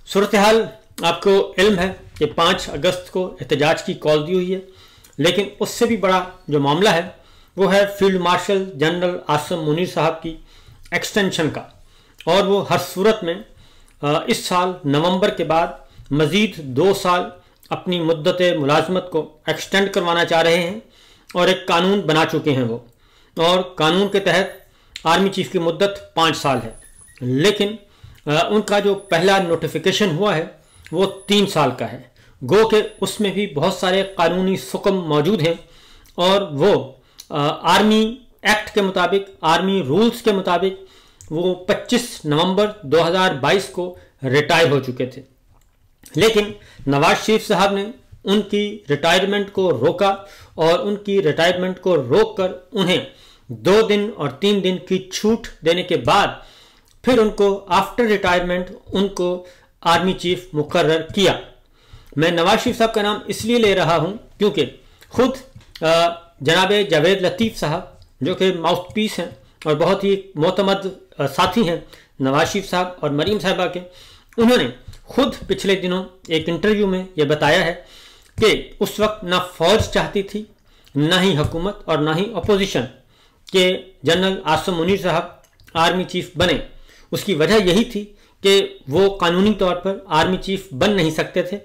सूरत हाल आपको इल्म है कि 5 अगस्त को एहतजाज की कॉल दी हुई है, लेकिन उससे भी बड़ा जो मामला है वो है field marshal general Asim Munir साहब की एक्सटेंशन का। और वो हर सूरत में इस साल नवंबर के बाद मज़ीद 2 साल अपनी मुद्दत मुलाजमत को एक्सटेंड करवाना चाह रहे हैं और एक कानून बना चुके हैं वो। और कानून के तहत आर्मी चीफ की मुद्दत 5 साल है, लेकिन उनका जो पहला नोटिफिकेशन हुआ है वो 3 साल का है। गो के उसमें भी बहुत सारे कानूनी सुकम मौजूद हैं और वो आर्मी एक्ट के मुताबिक, आर्मी रूल्स के मुताबिक वो 25 नवंबर 2022 को रिटायर हो चुके थे। लेकिन नवाज शरीफ साहब ने उनकी रिटायरमेंट को रोका और उनकी रिटायरमेंट को रोककर उन्हें 2 दिन और 3 दिन की छूट देने के बाद फिर उनको आफ्टर रिटायरमेंट उनको आर्मी चीफ मुकर्रर किया। मैं नवाज शरीफ साहब का नाम इसलिए ले रहा हूं क्योंकि खुद जनाब जावेद लतीफ़ साहब जो कि माउथ पीस हैं और बहुत ही मोतमद साथी हैं नवाज शरीफ साहब और मरीम साहबा के, उन्होंने खुद पिछले दिनों एक इंटरव्यू में ये बताया है कि उस वक्त ना फौज चाहती थी, ना ही हुकूमत और ना ही अपोजिशन के जनरल आसिम मुनीर साहब आर्मी चीफ बने। उसकी वजह यही थी कि वो कानूनी तौर पर आर्मी चीफ बन नहीं सकते थे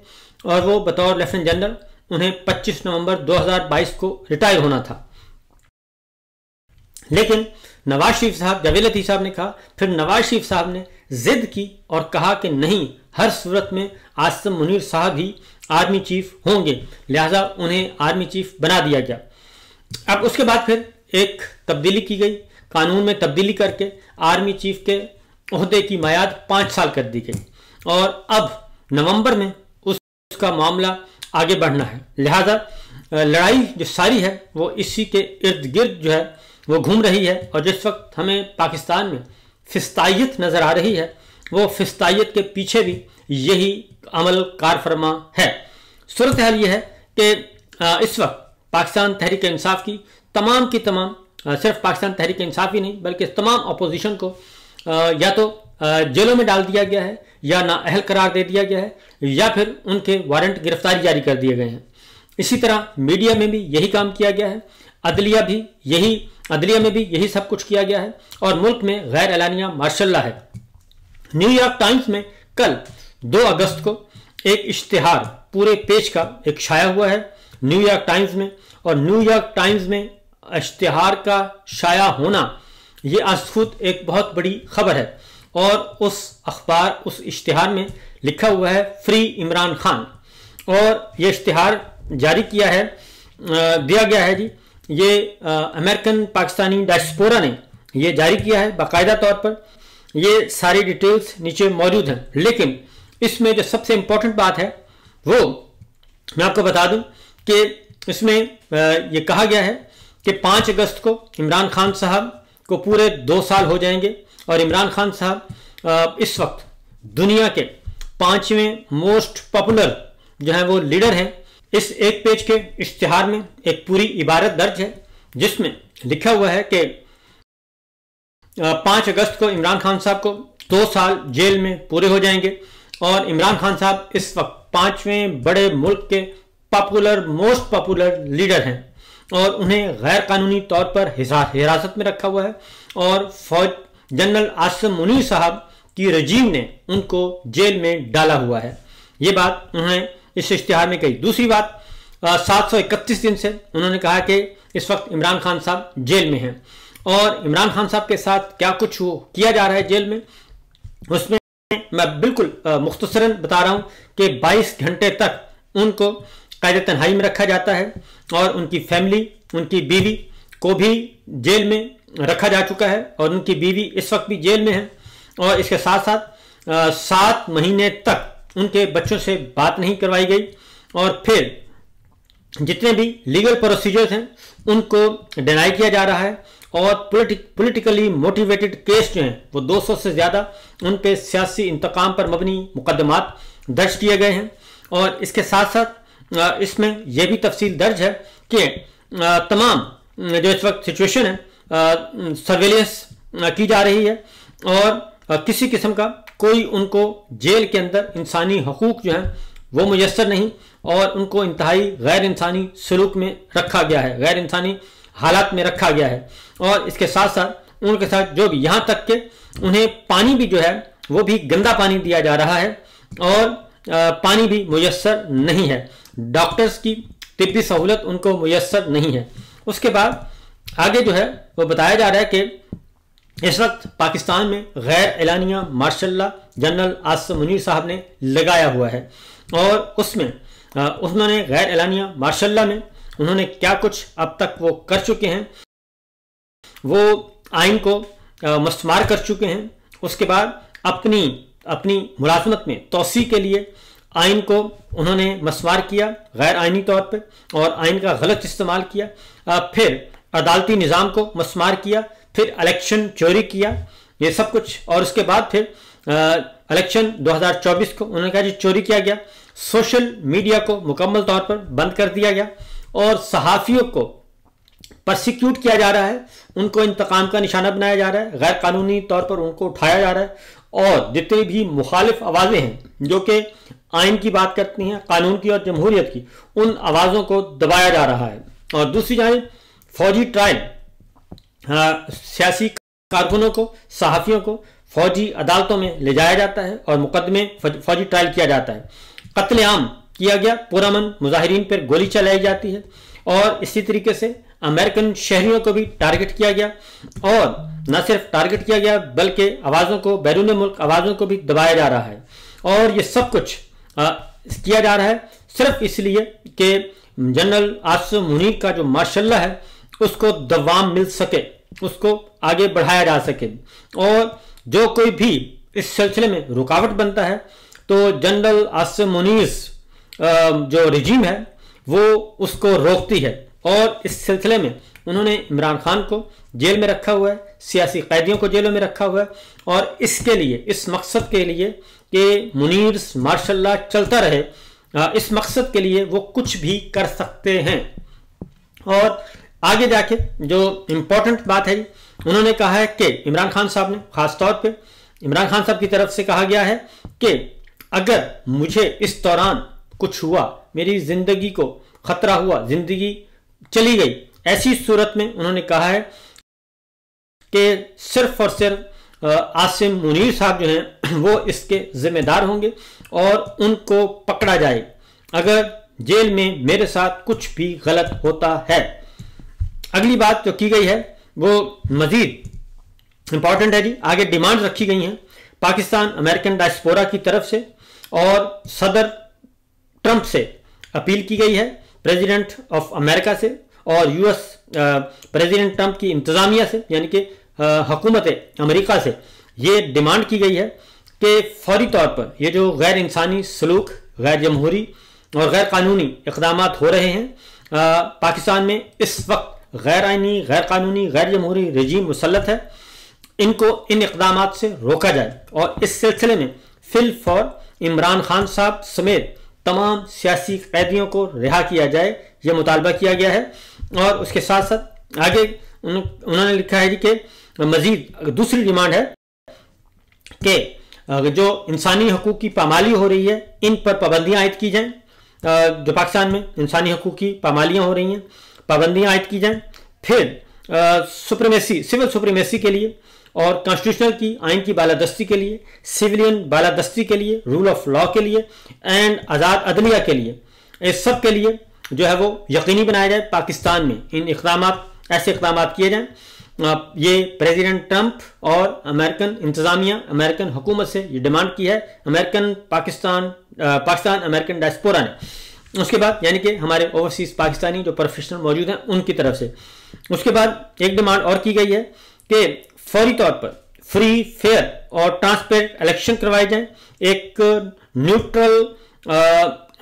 और वो बतौर लेफ्टिनेंट जनरल उन्हें 25 नवंबर 2022 को रिटायर होना था। लेकिन नवाज शरीफ साहब, जावेद लतीफ़ साहब ने कहा, फिर नवाज शरीफ साहब ने जिद की और कहा कि नहीं, हर सूरत में आसिम मुनीर साहब ही आर्मी चीफ होंगे, लिहाजा उन्हें आर्मी चीफ बना दिया गया। अब उसके बाद फिर एक तब्दीली की गई, कानून में तब्दीली करके आर्मी चीफ के ओहदे की मियाद 5 साल कर दी गई और अब नवंबर में उसका मामला आगे बढ़ना है। लिहाजा लड़ाई जो सारी है वो इसी के इर्द गिर्द जो है वो घूम रही है। और जिस वक्त हमें पाकिस्तान में फिस्तायत नज़र आ रही है, वो फिस्तायत के पीछे भी यही अमल कार फरमा है। सूरत हाल ये है कि इस वक्त पाकिस्तान तहरीक इंसाफ की तमाम सिर्फ पाकिस्तान तहरीक इंसाफ ही नहीं बल्कि तमाम अपोजिशन को या तो जेलों में डाल दिया गया है या नाअहल करार दे दिया गया है या फिर उनके वारंट गिरफ्तारी जारी कर दिए गए हैं। इसी तरह मीडिया में भी यही काम किया गया है, अदलिया में भी यही सब कुछ किया गया है और मुल्क में गैर एलानिया मार्शल लॉ है। न्यूयॉर्क टाइम्स में कल 2 अगस्त को एक इश्तिहार पूरे पेज का एक शाया हुआ है न्यूयॉर्क टाइम्स में, और न्यूयॉर्क टाइम्स में इश्तिहार का शाया होना ये आज खुद एक बहुत बड़ी खबर है। और उस इश्तिहार में लिखा हुआ है फ्री इमरान खान, और ये इश्तिहार जारी किया है, दिया गया है जी, ये अमेरिकन पाकिस्तानी डायस्पोरा ने ये जारी किया है बाकायदा तौर पर। ये सारी डिटेल्स नीचे मौजूद हैं, लेकिन इसमें जो सबसे इंपॉर्टेंट बात है वो मैं आपको बता दूं कि इसमें ये कहा गया है कि 5 अगस्त को इमरान खान साहब को पूरे 2 साल हो जाएंगे और इमरान खान साहब इस वक्त दुनिया के 5वें मोस्ट पॉपुलर जो है वो लीडर हैं। इस एक पेज के इश्तिहार में एक पूरी इबारत दर्ज है जिसमें लिखा हुआ है कि 5 अगस्त को इमरान खान साहब को 2 साल जेल में पूरे हो जाएंगे और इमरान खान साहब इस वक्त 5वें बड़े मुल्क के मोस्ट पॉपुलर लीडर हैं और उन्हें गैर कानूनी तौर पर हिरासत में रखा हुआ है और फौज जनरल आसिम मुनीर साहब की रजीम ने उनको जेल में डाला हुआ है। ये बात उन्होंने इस इश्तिहार में कही। दूसरी बात, 731 दिन से उन्होंने कहा कि इस वक्त इमरान खान साहब जेल में हैं और इमरान खान साहब के साथ क्या कुछ किया जा रहा है जेल में, उसमें मैं बिल्कुल मुख्तसरन बता रहा हूँ कि 22 घंटे तक उनको कायदे तन्हाई में रखा जाता है और उनकी फैमिली, उनकी बीवी को भी जेल में रखा जा चुका है और उनकी बीवी इस वक्त भी जेल में है। और इसके साथ साथ 7 महीने तक उनके बच्चों से बात नहीं करवाई गई और फिर जितने भी लीगल प्रोसीजर्स हैं उनको डिनाई किया जा रहा है और पॉलिटिकली मोटिवेटेड केस जो हैं वो 200 से ज़्यादा उनके सियासी इंतकाम पर मबनी मुकदमात दर्ज किए गए हैं। और इसके साथ साथ इसमें यह भी तफसील दर्ज है कि तमाम जो इस वक्त सिचुएशन है सर्वेलेंस की जा रही है और किसी किस्म का कोई उनको जेल के अंदर इंसानी हकूक जो हैं वो मुयस्सर नहीं, और उनको इंतहाई गैर इंसानी सलूक में रखा गया है, गैर इंसानी हालात में रखा गया है। और इसके साथ साथ उनके साथ जो भी, यहाँ तक कि उन्हें पानी भी जो है वो भी गंदा पानी दिया जा रहा है, और पानी भी मुयस्सर नहीं है, डॉक्टर्स की तिब्बी सहूलत उनको मुयस्सर नहीं है। उसके बाद आगे जो है वो बताया जा रहा है कि इस वक्त पाकिस्तान में गैर एलानिया martial law general Asim Munir साहब ने लगाया हुआ है, और उसमें उन्होंने गैर एलानिया मार्शल लॉ में उन्होंने क्या कुछ अब तक वो कर चुके हैं, वो आइन को मस्तमार कर चुके हैं। उसके बाद अपनी मुलाजमत में तोसी के लिए आइन को उन्होंने मस्वार किया गैर आइनी तौर पे, और आइन का गलत इस्तेमाल किया, फिर अदालती निज़ाम को मस्मार किया, फिर इलेक्शन चोरी किया, ये सब कुछ। और उसके बाद फिर इलेक्शन 2024 को उन्होंने कहा जी चोरी किया गया, सोशल मीडिया को मुकम्मल तौर पर बंद कर दिया गया, और सहाफ़ियों को परसिक्यूट किया जा रहा है, उनको इंतकाम का निशाना बनाया जा रहा है, गैर कानूनी तौर पर उनको उठाया जा रहा है, और जितनी भी मुखालिफ आवाज़ें हैं जो कि आइन की बात करती हैं, कानून की और जमहूरियत की, उन आवाज़ों को दबाया जा रहा है। और दूसरी जानिब फौजी ट्रायल, सियासी कारकुनों को, सहाफ़ियों को फौजी अदालतों में ले जाया जाता है और मुकदमे फौजी ट्रायल किया जाता है। कत्लेआम किया गया, पुरअमन मुजाहिरीन पर गोली चलाई जाती है, और इसी तरीके से अमेरिकन शहरियों को भी टारगेट किया गया, और न सिर्फ टारगेट किया गया बल्कि आवाज़ों को, बैरून मुल्क आवाज़ों को भी दबाया जा रहा है। और ये सब कुछ किया जा रहा है सिर्फ इसलिए कि जनरल आसिम मुनीर का जो मार्शल लॉ है उसको दवाम मिल सके, उसको आगे बढ़ाया जा सके, और जो कोई भी इस सिलसिले में रुकावट बनता है तो जनरल आसिम मुनीर जो रजीम है वो उसको रोकती है। और इस सिलसिले में उन्होंने इमरान खान को जेल में रखा हुआ है, सियासी कैदियों को जेलों में रखा हुआ है, और इसके लिए, इस मकसद के लिए कि मुनीर मार्शल लॉ चलता रहे, इस मकसद के लिए वो कुछ भी कर सकते हैं। और आगे जाके जो इम्पोर्टेंट बात है, उन्होंने कहा है कि इमरान खान साहब ने, खास तौर पे इमरान खान साहब की तरफ से कहा गया है कि अगर मुझे इस दौरान कुछ हुआ, मेरी जिंदगी को खतरा हुआ, जिंदगी चली गई, ऐसी सूरत में उन्होंने कहा है कि सिर्फ और सिर्फ आसिम मुनीर साहब जो हैं वो इसके जिम्मेदार होंगे और उनको पकड़ा जाए अगर जेल में मेरे साथ कुछ भी गलत होता है। अगली बात जो की गई है वो मजीद इंपॉर्टेंट है जी। आगे डिमांड रखी गई हैं पाकिस्तान अमेरिकन डायस्पोरा की तरफ से, और सदर ट्रंप से अपील की गई है, प्रेसिडेंट ऑफ अमेरिका से और यूएस प्रेसिडेंट ट्रंप की इंतजामिया से, यानी कि हुकूमत अमेरिका से ये डिमांड की गई है कि फौरी तौर पर ये जो गैर इंसानी सलूक, गैर जमहूरी और गैर कानूनी इक़दाम हो रहे हैं पाकिस्तान में, इस वक्त गैर आइनी, गैर कानूनी, गैर जमहूरी रजीम मुसल्लत है, इनको इन इक़दाम से रोका जाए। और इस सिलसिले में फिल फौर इमरान खान साहब समेत तमाम सियासी कैदियों को रिहा किया जाए, यह मुतालबा किया गया है। और उसके साथ साथ आगे उन्होंने लिखा है कि मजीद दूसरी डिमांड है कि जो इंसानी हकूक़ की पामाली हो रही है इन पर पाबंदियाँ आयद की जाएँ। जो पाकिस्तान में इंसानी हकूक़ की पामालियाँ हो रही हैं, पाबंदियाँ आयद की जाएँ। फिर सुप्रीमेसी, सिविल सुप्रीमेसी के लिए और कॉन्स्टिट्यूशनल की आइन की बालादस्ती के लिए, सिविलियन बालादस्ती के लिए, रूल ऑफ लॉ के लिए एंड आज़ाद अदलिया के लिए, इस सब के लिए जो है वो यकीनी बनाया जाए पाकिस्तान में इन इक़दामात, ऐसे इक़दामात किए जाएँ। ये प्रेसिडेंट ट्रंप और अमेरिकन इंतज़ामिया, अमेरिकन हुकूमत से ये डिमांड की है पाकिस्तान अमेरिकन डायस्पोरा ने। उसके बाद यानी कि हमारे ओवरसीज़ पाकिस्तानी जो प्रोफेशनल मौजूद हैं उनकी तरफ से। उसके बाद एक डिमांड और की गई है कि फौरी तौर पर फ्री, फेयर और ट्रांसपेरेंट इलेक्शन करवाए जाएं, एक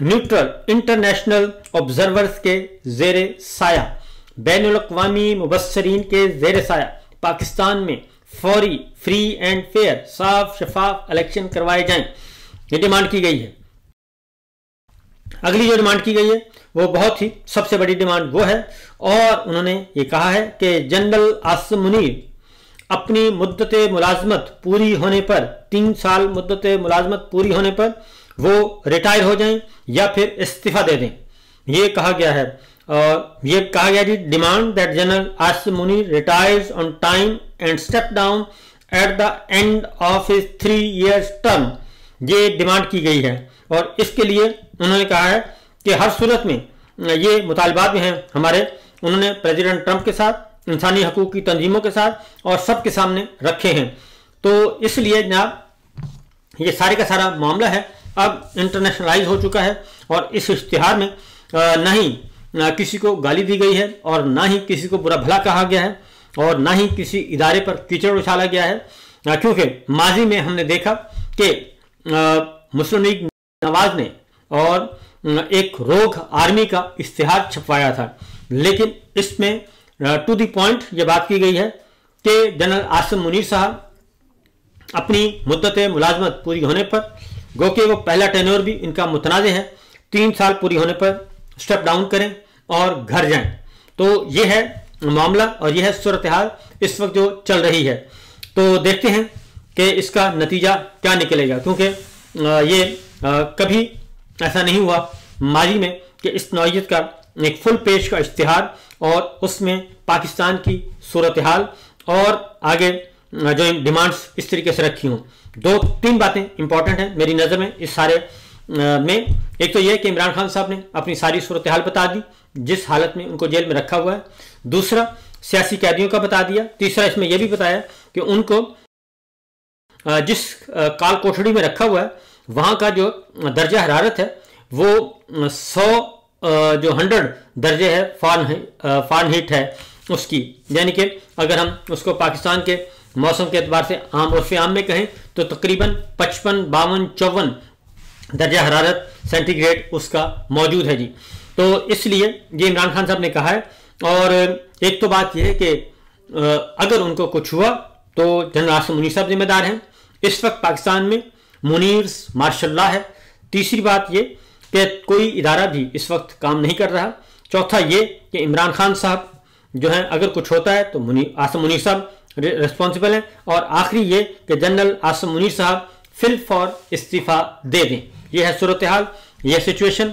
न्यूट्रल इंटरनेशनल ऑब्जर्वर्स के ज़ेरे साया, बैनुल अक़वामी मुबस्सरीन के ज़ेरे साया पाकिस्तान में फौरी, फ्री एंड फेयर, साफ शफाफ इलेक्शन करवाए जाएं, ये डिमांड की गई है। अगली जो डिमांड की गई है वो बहुत ही सबसे बड़ी डिमांड वो है, और उन्होंने ये कहा है कि जनरल आसिम मुनीर अपनी मुद्दत मुलाजमत पूरी होने पर, 3 साल मुद्दत मुलाजमत पूरी होने पर वो रिटायर हो जाएं या फिर इस्तीफा दे दें, ये कहा गया है। और ये कहा गया जी, demand that general Asim Munir retires on time and step down at the end of his 3 years term, ये डिमांड की गई है। और इसके लिए उन्होंने कहा है कि हर सूरत में ये मुतालबात में हैं हमारे, उन्होंने प्रेसिडेंट ट्रंप के साथ, इंसानी हकूक की तंजीमों के साथ और सबके सामने रखे हैं। तो इसलिए जनाब ये सारे का सारा मामला है अब इंटरनेशनलाइज हो चुका है और इस इश्तिहार में ना ही किसी को गाली दी गई है और ना ही किसी को बुरा भला कहा गया है और ना ही किसी इदारे पर कीचड़ उछाला गया है, क्योंकि माजी में हमने देखा कि मुस्लिम लीग नवाज ने और एक रोग आर्मी का इश्तिहार छपवाया था, लेकिन इसमें टू द पॉइंट ये बात की गई है कि जनरल आसिम मुनीर साहब अपनी मुद्दत मुलाजमत पूरी होने पर, गो कि वो पहला टेन्योर भी इनका मुतनाज़ है, 3 साल पूरी होने पर स्टेप डाउन करें और घर जाएं। तो ये है मामला और यह है सूरत हाल इस वक्त जो चल रही है। तो देखते हैं कि इसका नतीजा क्या निकलेगा, क्योंकि ये कभी ऐसा नहीं हुआ माजी में कि इस नौइयत का एक फुल पेज का इश्तिहार और उसमें पाकिस्तान की सूरत हाल और आगे जो डिमांड्स इस तरीके से रखी हों। 2-3 बातें इंपॉर्टेंट हैं मेरी नज़र में इस सारे में। एक तो यह कि इमरान खान साहब ने अपनी सारी सूरत हाल बता दी, जिस हालत में उनको जेल में रखा हुआ है। दूसरा, सियासी कैदियों का बता दिया। तीसरा, इसमें यह भी बताया कि उनको जिस काल कोठड़ी में रखा हुआ है वहाँ का जो दर्जा हरारत है वो 100 दर्जे है फारेनहीट है उसकी, यानी कि अगर हम उसको पाकिस्तान के मौसम के एतबार से आम उर्फ़ आम में कहें तो तकरीबन 55, 52, 54 दर्जा हरारत सेंटीग्रेड उसका मौजूद है जी। तो इसलिए ये इमरान खान साहब ने कहा है। और एक तो बात यह है कि अगर उनको कुछ हुआ तो जनरल आसिम मुनीर साहब जिम्मेदार हैं। इस वक्त पाकिस्तान में मुनीर मार्शल लॉ है। तीसरी बात ये कि कोई इदारा भी इस वक्त काम नहीं कर रहा। चौथा ये कि इमरान खान साहब जो हैं अगर कुछ होता है तो आसिम मुनीर साहब रिस्पॉन्सिबल हैं। और आखिरी ये कि जनरल आसिम मुनीर साहब फिल फॉर इस्तीफ़ा दे दें। यह है सूरत हाल, यह सिचुएशन।